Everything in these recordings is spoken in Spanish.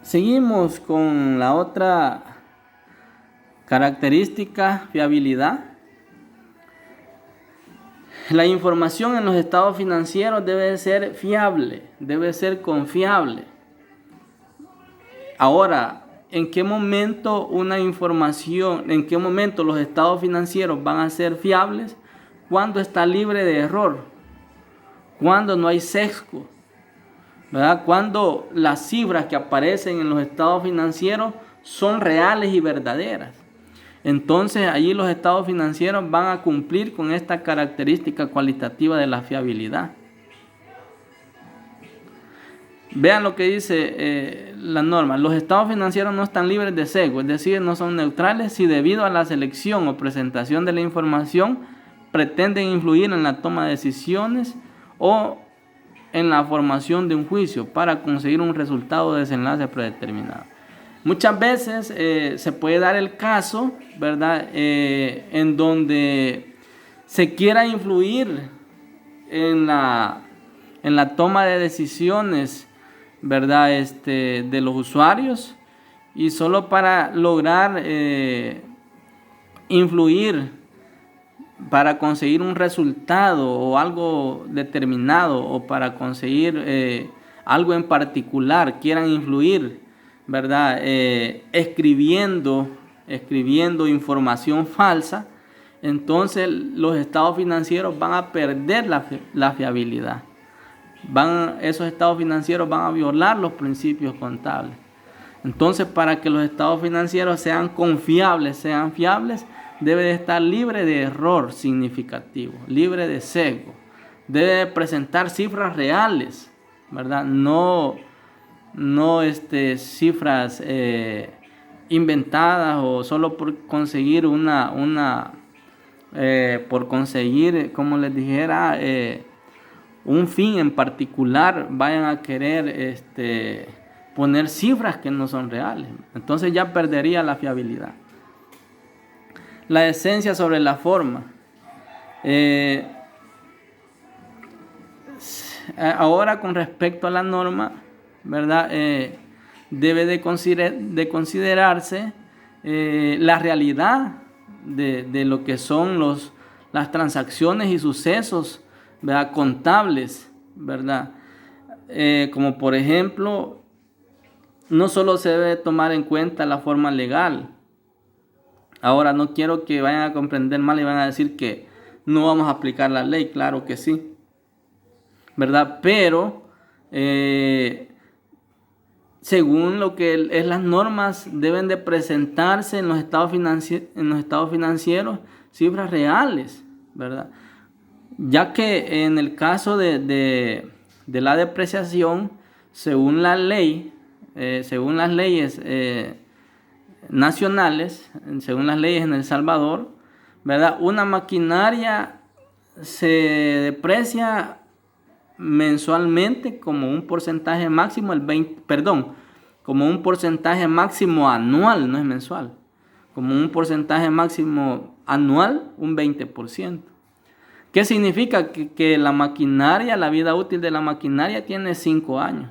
Seguimos con la otra característica, fiabilidad. La información en los estados financieros debe ser fiable, debe ser confiable. Ahora, ¿en qué momento en qué momento los estados financieros van a ser fiables? Cuando está libre de error, cuando no hay sesgo, ¿verdad? Cuando las cifras que aparecen en los estados financieros son reales y verdaderas. Entonces allí los estados financieros van a cumplir con esta característica cualitativa de la fiabilidad. Vean lo que dice la norma. Los estados financieros no están libres de sesgo, es decir, no son neutrales si debido a la selección o presentación de la información pretenden influir en la toma de decisiones o en la formación de un juicio para conseguir un resultado o desenlace predeterminado. Muchas veces se puede dar el caso, ¿verdad? En donde se quiera influir en la toma de decisiones, ¿verdad? De los usuarios, y solo para lograr influir para conseguir un resultado o algo determinado, o para conseguir algo en particular, quieran influir, ¿verdad? Escribiendo información falsa, entonces los estados financieros van a perder la fiabilidad. Esos estados financieros van a violar los principios contables. Entonces, para que los estados financieros sean confiables, sean fiables, debe de estar libre de error significativo, libre de sesgo. Debe de presentar cifras reales, ¿verdad? No cifras inventadas o solo por conseguir por conseguir, como les dijera, un fin en particular, vayan a querer poner cifras que no son reales. Entonces ya perdería la fiabilidad. La esencia sobre la forma. Ahora, con respecto a la norma, ¿verdad? Debe de considerarse la realidad de lo que son las transacciones y sucesos, ¿verdad? Contables, ¿verdad? Como por ejemplo, no solo se debe tomar en cuenta la forma legal. Ahora, no quiero que vayan a comprender mal y van a decir que no vamos a aplicar la ley. Claro que sí, ¿verdad? Pero según lo que es las normas, deben de presentarse en los estados financieros cifras reales, ¿verdad? Ya que en el caso de la depreciación, según la ley, según las leyes nacionales, según las leyes en El Salvador, ¿verdad? Una maquinaria se deprecia mensualmente como un porcentaje máximo, como un porcentaje máximo anual, no es mensual, como un porcentaje máximo anual, un 20%. ¿Qué significa? Que la maquinaria, la vida útil de la maquinaria tiene 5 años.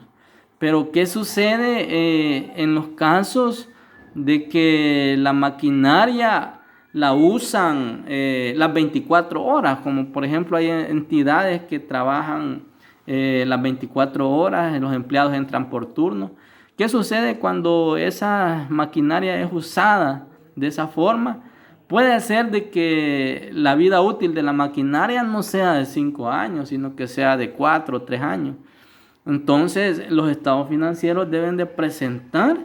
Pero ¿qué sucede en los casos de que la maquinaria la usan las 24 horas? Como por ejemplo hay entidades que trabajan las 24 horas, los empleados entran por turno. ¿Qué sucede cuando esa maquinaria es usada de esa forma? Puede ser de que la vida útil de la maquinaria no sea de 5 años, sino que sea de 4 o 3 años. Entonces, los estados financieros deben de presentar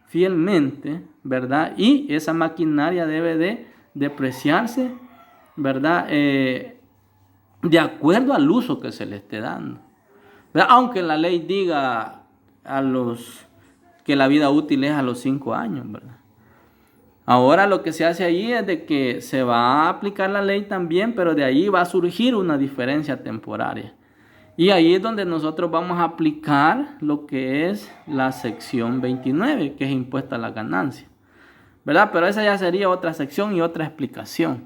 fielmente, ¿verdad? Y esa maquinaria debe de depreciarse, ¿verdad? De acuerdo al uso que se le esté dando, ¿verdad? Aunque la ley diga que la vida útil es a los 5 años, ¿verdad? Ahora lo que se hace allí es de que se va a aplicar la ley también, pero de ahí va a surgir una diferencia temporaria. Y ahí es donde nosotros vamos a aplicar lo que es la sección 29, que es impuesto a la ganancia, ¿verdad? Pero esa ya sería otra sección y otra explicación,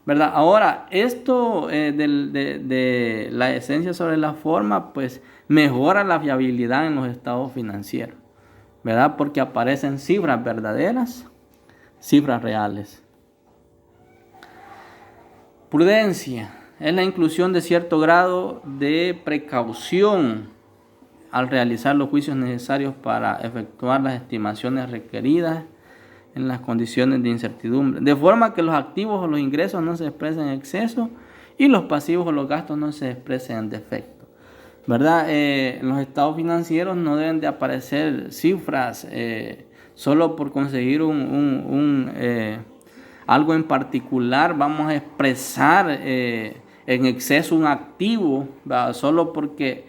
¿verdad? Ahora, esto de la esencia sobre la forma, pues mejora la fiabilidad en los estados financieros, ¿verdad? Porque aparecen cifras verdaderas, cifras reales. Prudencia es la inclusión de cierto grado de precaución al realizar los juicios necesarios para efectuar las estimaciones requeridas en las condiciones de incertidumbre, de forma que los activos o los ingresos no se expresen en exceso y los pasivos o los gastos no se expresen en defecto, ¿verdad? Los estados financieros no deben de aparecer cifras solo por conseguir algo en particular. Vamos a expresar en exceso un activo, ¿verdad? Solo porque,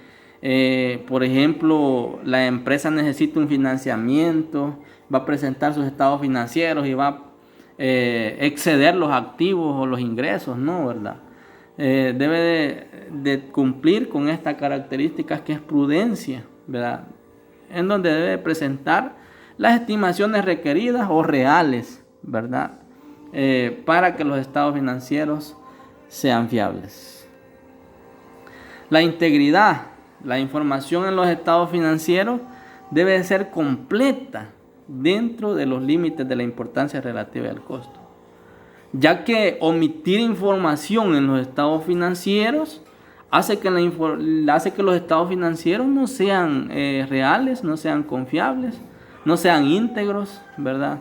por ejemplo, la empresa necesita un financiamiento, va a presentar sus estados financieros y va a exceder los activos o los ingresos, ¿no? ¿Verdad? Debe de cumplir con estas características que es prudencia, ¿verdad? En donde debe presentar las estimaciones requeridas o reales, ¿verdad? Para que los estados financieros sean fiables. La integridad, la información en los estados financieros debe ser completa dentro de los límites de la importancia relativa al costo, ya que omitir información en los estados financieros hace que los estados financieros no sean reales, no sean confiables, no sean íntegros, ¿verdad?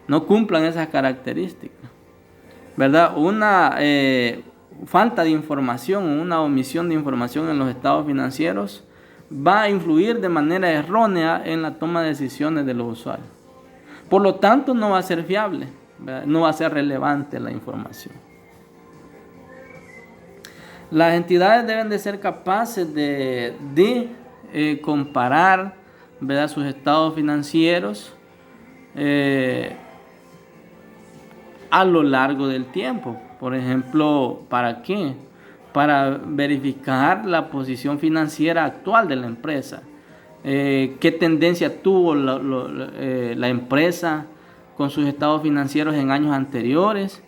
No cumplan esas características, ¿verdad? Una falta de información, una omisión de información en los estados financieros va a influir de manera errónea en la toma de decisiones de los usuarios. Por lo tanto, no va a ser fiable, ¿verdad? No va a ser relevante la información. Las entidades deben de ser capaces de comparar, ¿verdad?, sus estados financieros a lo largo del tiempo. Por ejemplo, ¿para qué? Para verificar la posición financiera actual de la empresa. ¿Qué tendencia tuvo la empresa con sus estados financieros en años anteriores?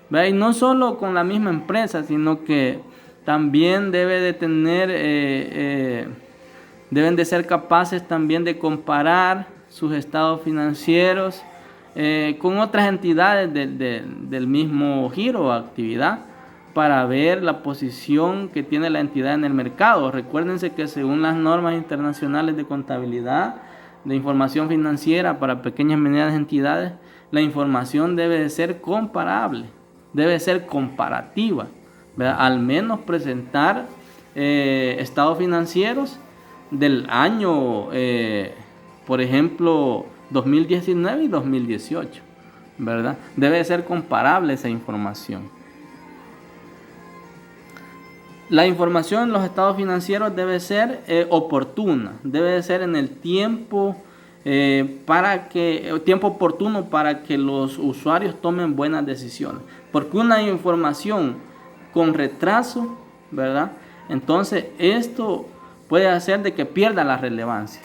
¿Verdad? Y no solo con la misma empresa, sino que también deben de ser capaces también de comparar sus estados financieros con otras entidades del mismo giro o actividad, para ver la posición que tiene la entidad en el mercado. Recuérdense que según las normas internacionales de contabilidad, de información financiera para pequeñas y medianas entidades, la información debe de ser comparable, debe ser comparativa, ¿verdad? Al menos presentar estados financieros del año, por ejemplo, 2019 y 2018, ¿verdad? Debe de ser comparable esa información. La información en los estados financieros debe ser oportuna, debe de ser en el tiempo tiempo oportuno para que los usuarios tomen buenas decisiones. Porque una información con retraso, ¿verdad?, entonces esto puede hacer de que pierda la relevancia.